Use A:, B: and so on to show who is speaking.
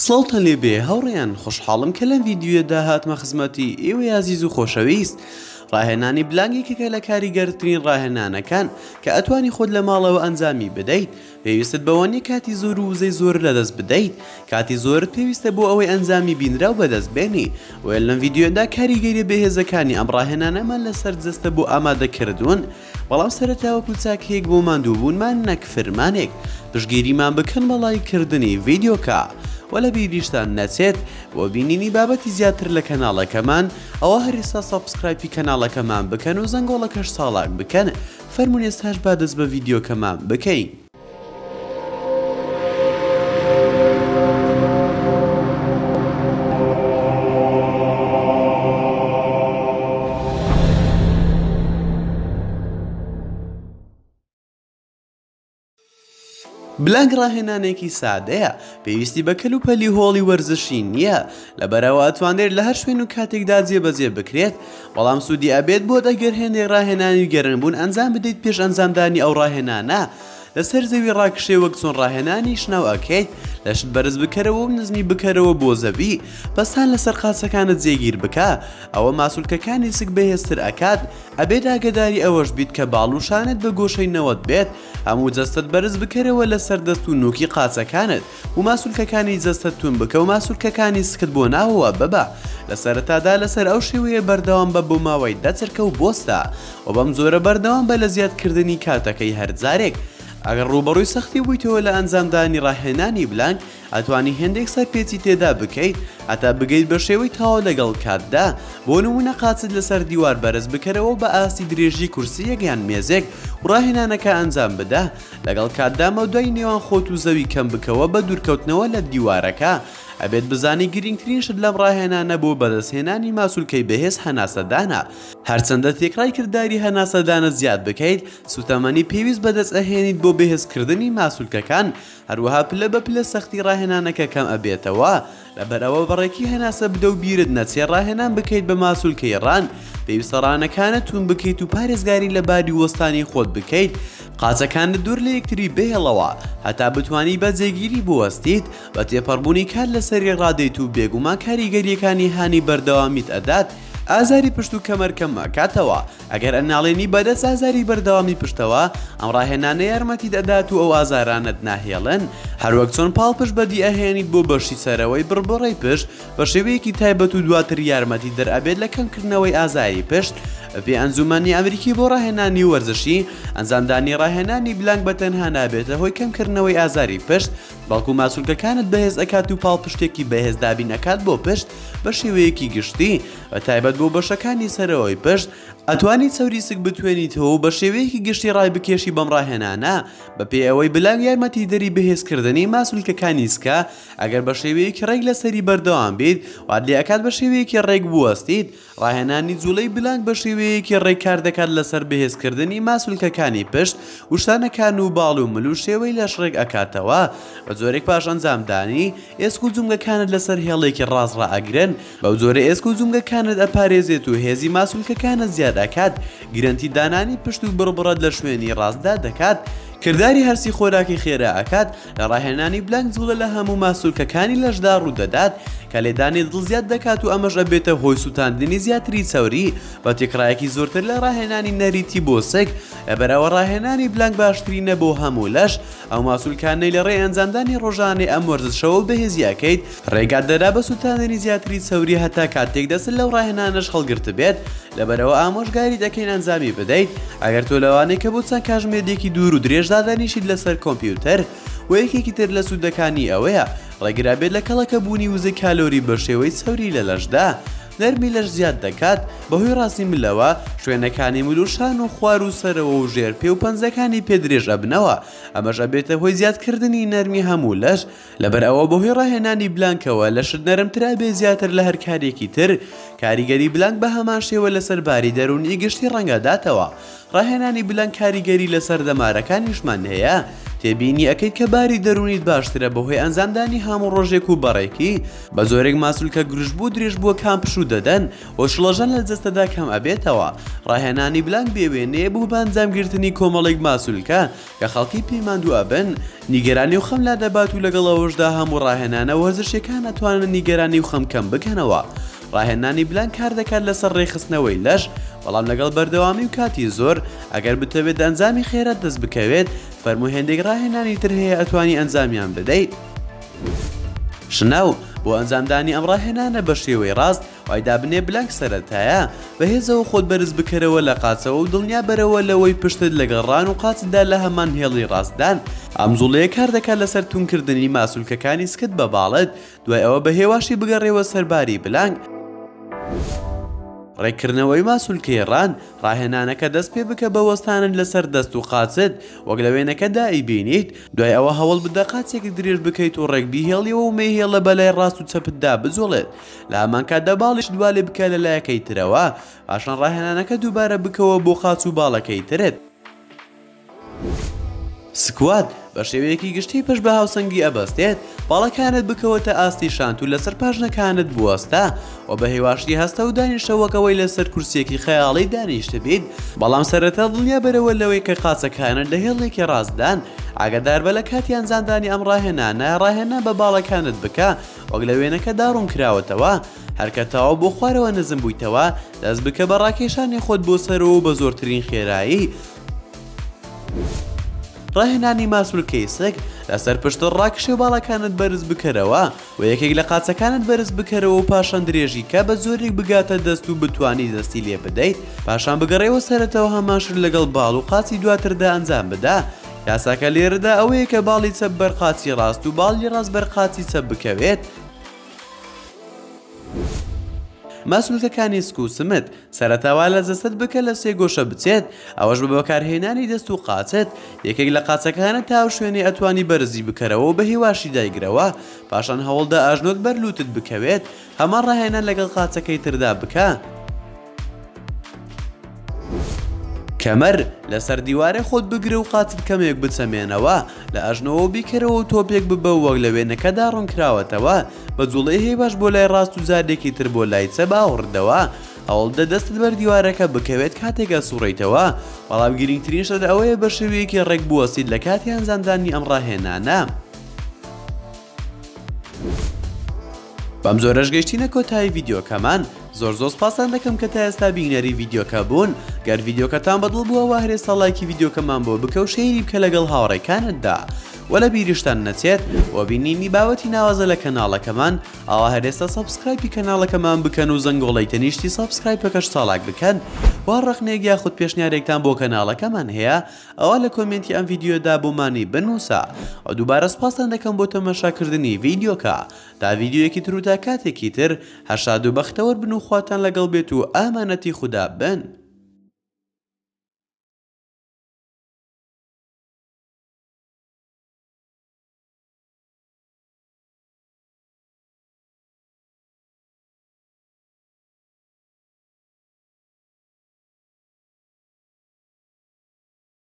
A: سڵاوتان لێبێ هەوڕێیان خۆشحاڵم کە لەم ڤیدیۆدا هاتمە خزمەتی ئێوەی عەزیز و خۆشەویست. ڕاهێنانی بلانگێکێکە لە کاریگەرترین ڕاهێنانەکان کە ئەتوانی خۆت لە ماڵەوە ئەنجامی بدەیت. پێویستت بەوە نیە کاتی زۆر و وزەی زۆر لەدەست بدەیت. کاتی زۆرت پێویستە بۆ ئەوەی ئەنجامی بینراو بەدەست بێنی. وە لەم ڤیدیۆدا کاریگەری بەهێزەکانی ئەم ڕاهێنانەمان لەسەر جەستە بۆ ئامادەکردوون. بەڵام سەرەتاوە کوچاکەیەک بۆمان دووبوونمان نەک فرمانێک پشتگیریمان بکەن بەڵایکردنی ڤیدیۆکە. ولا بیریشتان نەچێت بۆ بینینی بابەتی زیاتر لە کەناڵەکەمان ئەوە هەرێستا سابسکرایبی کەناڵەکەمان بکەن و زەنگۆڵەکەش ساڵاک بکەن. فەرموون ئێستاش با دەست بە ڤیدیۆکەمان بکەین. بلانگ ڕاهێنانێکی سادەیە، پێویستی بە کەلوپەلی هۆڵی وەرزشی نییە، لەبەرەوە ئەتوانێت لە هەر شوێن و کاتێکدا جێبەجێ بکرێت. بەڵام سوودی ئەبێت بۆ دەگەر هێندێک ڕاهێنانی گەرمبوون ئەنجام بدەیت پێش ئەنجامدانی ئەو ڕاهێنانە. لەسەر زەوی ڕاکشێ وەک چۆن ڕاهێنانی شناو ئەکەیت، لەشت بەرز بکەرەوە و نزمی بکەرەوە بۆ زەوی، بەستان لەسەر قاچەکانت جێگیر بکە. ئەوە ماسوولکەکانی سک بەهێزتر ئەکات. ئەبێت ئاگداری ئەوەش بیت کە باڵوشانت بە گۆشەی نەوەت بێت. هەموو جەستت بەرز بکەرەوە لەسەر دەست و نوکی قاچەکانت و ماسوولکەکانی جەستت تون بکە و ماسوولکەکانی سکت بۆ ناوەوە ببە. لە سەرەتادا لەسەر ئەو شێوەیە بەردەوام بە بۆ ماوەی 10 چرکە و بۆستە و بەم زۆرە بەردەوام بە لە زیادکردنی کاتەکەی هەرجارێک. ئەگەر ڕوبەڕووی سەختی بوویتەوە لە ئەنجامدانی ڕاهێنانی بلانگ، ئەتوانی هێندێک سەرپێچی تێدا بکەیت هەتا بگەیت بە شێوەی تاوا لەگەڵ کاتدا. بۆ نمونە قاچت لەسەر دیوار بەرز بکەرەوە بە ئاستی درێژی کورسیەک یان مێزێک و ڕاهێنانەکە ئەنجام بدە. لەگەڵ کاتدا مەودای نێوان خۆت و زەوی کەم بکەوە بە دوورکەوتنەوە لە دیوارەکە. ئەبێت بزانی گرنگترین شت لەم ڕاهێنانە بۆ بەدەستهێنانی ماسوولکەی بەهێز هەناسەدانە. هەرچەندە تێکڕای کردداری هەناسەدانە زیاد بکەیت، سوتەمەنی پێویست بەدەست ئەهێنیت بۆ بەهێزکردنی ماسوولکەکان. هەروەها پلە بە پلە سەختی ڕاهێنانەکە کەم ئەبێتەوە. لەبەرەوە بەڕێکی هەناسە بدە و بیرت نەچێ ڕاهێنان بکەیت بە ماسوولکەی ڕان. پێویستە ڕانەکانت تون بکەیت و پارێزگاری لە باری وەستانی خۆت بکەیت. قاچەکانت دوور لە یەکتری بهێڵەوە هەتا بتوانی بە جێگیری بوەستیت. بە تێپەڕبوونی کات لەسەری ڕادەیت و بێگومان کاریگەریەکانی هانی بەردەوامیت ئەدات. ئازاری پشت و کەمەر کەم مەکاتەوە. ئەگەر ئەناڵێنی بەدەست ئازاری بەردەوامی پشتەوە، ئەم ڕاهێنانە یارمەتی دەدات و ئەو ئازارانت ناهێڵن. هەروەک چۆن پاڵپشت بەدی ئەهێنیت بۆ بەشی سەرەوەی بڕبڕەی پشت بە شێوەیەکی تایبەت و دواتر یارمەتی دەرئەبێت لە کەمکردنەوەی ئازاری پشت. بێ ئەنجومەنی ئەمریکی بۆ ڕاهێنانی وەرزشی، ئەنجامدانی ڕاهێنانی بلانگ بەتەنها نابێتە هۆی کەمکردنەوەی ئازاری پشت، بەڵکو ماسوولکەکانت بەهێز ئەکات و پاڵپشتێکی بەهێز دابین ئەکات بۆ پشت بە شێوەیەکی گشتی. بە تایبەت بۆ بەشەکانی سەرەوەی پشت، ئەتوانیت سەوری سک بتوێنیتەوە و بە شێوەیەکی گشتی ڕای بکێشی بەم ڕاهێنانە. بەپێ ئەوەی بلانگ یارمەتی دەری بەهێزکردنی ماسوولکەکانی سکە، ئەگەر بە شێوەیەکی ڕێک لەسەری بەردەوام بیت وات لێ ئەکات بە شێوەیەکی ڕێک بوەستیت. ڕاهێنانی جوڵەی بلانگ بە شێوەیەکی ڕێک کار دەکات لەسەر بەهێزکردنی ماسوولکەکانی پشت، وشتانەکان و باڵ و مل و شێوەی لەش ڕێک ئەکاتەوە. بە جۆرێک پاش ئەنجامدانی، ئێسک و جومگەکانت لەسەر هێڵێکی ڕاست ڕائەگرن. بەو جۆرە ئێسک و جومگەکانت ئەپارێزێت و هێزی ماسوولکەکانت زیاد دەکات. گرنتی دانانی پشت و بڕبڕەت لە شوێنی ڕاستدا دەکات. کردداری هەرسی خۆراکی خێرا ئەکات. لە ڕاهێنانی بلانگ جوڵە لە هەموو ماسوولکەکانی لەشدا ڕوودەدات کە لێدانی دڵ زیاد دەکات و ئەمەش ئەبێتە هۆی سووتاندنی زیاتری چاوری بە تێکڕایەکی زۆرتر لە ڕاهێنانی نەریتی بۆ سک. لەبەرەوە ڕاهێنانی بلانگ باشترینە بۆ هەموو لەش. ئەو ماسوولکانەی لە ڕێ ئەنجامدانی ڕۆژانەی ئەم وەرزشەوە بەهێزیەکەیت، ڕێگات دەدا بە سووتاندنی زیاتری چاوری هەتا کاتێک دەست لەو ڕاهێنانەش هەڵگرت بێت. لەبەرەوە ئامۆژگاری دەکەین ئەنجامی بدەیت. ئەگەر تۆ لەوانەیە کە بۆ چەند کاتژمێرێکی دوور و درێژدا دانیشیت لەسەر کۆمپیوتەر، و یەکێکی تر لە سوودەکانی ئەوەیە ڕێگرابێت لە کەڵەکە بوونی وزەی کالۆری بە شێوەی چاوری لە لەشدا. نەرمی لەش زیاد دەکات بەهۆی ڕاستی ملەوە. شوێنەکانی ملوشان و خوار و سەرەوە و ژێرپێ و پەنجەکانی پێدرێژ ئەبنەوە. ئەمەش ئەبێتە هۆی زیادکردنی نەرمی هەموو لەش. لەبەر ئەوە بەهۆی ڕاهێنانی بلانکەوە لەشت نەرمترا بێ زیاتر لە هەر کارێکی تر. کاریگەری بلانگ بە هەمان شێوە لەسەر باری دەرونی گشتی ڕەنگەداتەوە. ڕاهێنانی بلانگ کاریگەری لەسەر دەمارەکانیشمان هەیە. تێبینی ئەەکەیت کە باری دەرونیت باشترە بەهۆی ئەنجامدانی هەموو ڕۆژێک و بەڕێکی بە زۆرێک ماسوولکە گروژ بوو درێژ بووە کام پشوو دەدەن و شڵەژان لە جەستەدا کەم ئەبێتەوە. ڕاهێنانی بلانک بێوێنەیە بوو بە ئەنجامگرتنی کۆمەڵێک ماسوولکە کە خەڵکی پەیماندوو ئەبن نیگەرانی و خەم لا دەبات و لەگەڵەوەشدا هەموو ڕاهێنانە وەرزشەکان ئەتوانن نیگەرانی و خەم کەم بکەنەوە. ڕاهێنانی بلانک کار دەکات لەسەر ڕێخستنەوەی لەش، بەڵام لەگەڵ بەردەوامی و کاتی زۆر ئەگەر بتەوێت ئەنجامی خێرات دەست بکەوێت فەرموو هێندێک ڕاهێنانی تر هەیە ئەتوانی ئەنجامیان بدەیت. شناو بۆ ئەنجامدانی ئەم ڕاهێنانە بە شێوەی ڕاست وای دابنێ بلانک سەرەتایە بەهێزەوە خۆت بەرز بکەرەوە لە قاچەوە و دڵنیا بەرەوە لەوەی پشتت لەگەڵ ڕان و قاچدا لە هەمان هێڵی ڕاستدان. ئەم زوڵەیە کار دەکات لەسەر توونکردنی ماسوولکەکانی سکت بە باڵت دوای ئەوە بە هێواشی بگەڕێەوە سەرباری بلانک. ڕێککردنەوەی ماسوولکەی ڕان ڕاهێنانەکە دەست پێ بکە بە وەستانت لەسەر دەست و قاچت وەک لە وێنەکەدا ئەیبینیت، دوای ئەوە هەوڵ بدە قاچێک درێژ بکەیت و ڕێک بیهێڵیەوە و مەیهێڵە بەلای ڕاست و چەپتدا بجوڵێت. لە هەمان کاتدا باڵیش دوالێ بکە لە لایەکەی ترەوە، پاشان ڕاهێنانەکە دووبارە بکەوە بۆ قاچ و باڵەکەی ترت. سکوات بە شێوەیەکی گشتی پشت بە هاوسەنگی ئەبەستێت، باڵەکانت بکەوەتە ئاستی شانت و لەسەر پاژنەکانت بوەستە و بە هێواشی هەستە و دانیشتەوەکەوەی لەسەر کورسێکی خەیاڵی دانیشتە بیت، بەڵام سەرەتا دڵنیا بەرەوە لەوەی کە قاچەکانت لە هێڵێکی ڕاستدان. ئاگادار بە لە کاتی ئەنجامدانی ئەم ڕاهێنانە ڕاهێنا بە باڵەکانت بکە وەک لە وێنەکە داڕوون کراوەتەوە، هەرکە تەواو بۆ خوارەوە نزم بوویتەوە دەست بکە بە ڕاکێشانی خۆت بۆ سەرەوە بە زۆرترین خێرایی. ڕاهێنانی ماسوولکەی سەگ لەسەر پشت ڕاکشێ و باڵەکانت بەرز بکەرەوە و یەکێک لە قاچەکانت بەرز بکەرەوە و پاشان درێژی کە بە زۆرێک بگاتە دەست و بتوانی دەستی لێ بدەیت، پاشان بگەڕێەوە سەرەتەوە هەماشر لەگەڵ باڵ و قاچی دواتردا ئەنجام بدە. یاساکە لێرەدا ئەوەیە کە باڵی چەپ بەر قاچی ڕاست و باڵی ڕاست بەر قاچی چەپ بکەوێت. ماسوولکەکانی سک و سمت سەرەتاوا لە جەستت بکە لە سێ گۆشە بچێت، ئەوەش بە بەکارهێنانی دەست و قاچت. یەکێک لە قاچەکانە تاو شوێنی ئەتوانی بەرزی بکەرەوە و بە هێواشی دایگرەوە، پاشان هەوڵدا ئاژنۆت بەر لوتت بکەوێت، هەمان ڕاهێنان لەگەڵ قاچەکەی تردا بکە. کەمەر لەسەر دیوارە خۆت بگرە و قاچت کەمێک بچەمێنەوە لە ئەژنەوە بیکەرەوە و تۆپێک ببە وەک لە وێنەکەدا ڕوونکراوەتەوە بە جوڵەی هێباش بۆ لای ڕاست و زادێکی تر بۆ لای چە باوەڕدەوە. هەوڵدە دەستت بەر دیوارەکە بکەوێت کاتێکە سوڕیتەوە، بەڵام گرنگترین شت ئەوەیە بە شێوەیەکی ڕێک بوەستیت لە کاتی ئەنجامدانی ئەم ڕاهێنانە. بەم زۆرەش گەیشتینە کۆتایی ڤیدیۆکەمان. زۆر سپاسان دەکەم کە تا ئێستا بینەری ڤیدیۆکە بوون. گەر ڤیدیۆکەتان بەدڵ بووەوە هەرێستا لایکی ڤیدیۆکەمان بۆ بکە و شەیری بکە لەگەڵ هاوڕێکانتدا و لە بیریشتان نەچێت و بینینی باوەتی ناوازە لە کەناڵەکەمان ئاوا هەرێستا سەبسکرایبی کەناڵەکەمان بکەن و زەنگۆڵەی تەنیشتی سەبسکرایبەکەش چاڵاک بکەن. وا ڕەخنێک یاخود پێشنیارێکتان بۆ کەناڵەکەمان هەیە ئەوە لە کۆمنتی ئەم ڤیدیۆدا بۆمانی بنووسە و دووبارە سپاسان دەکەم بۆ تەماشاکردنی ڤیدیۆکە. تا ڤیدیۆیەکی تر و تا کاتێکی تر هەر شاد و بەختەوەر بن و خواتان لەگەڵ بێت و ئامانەتی خودا بن.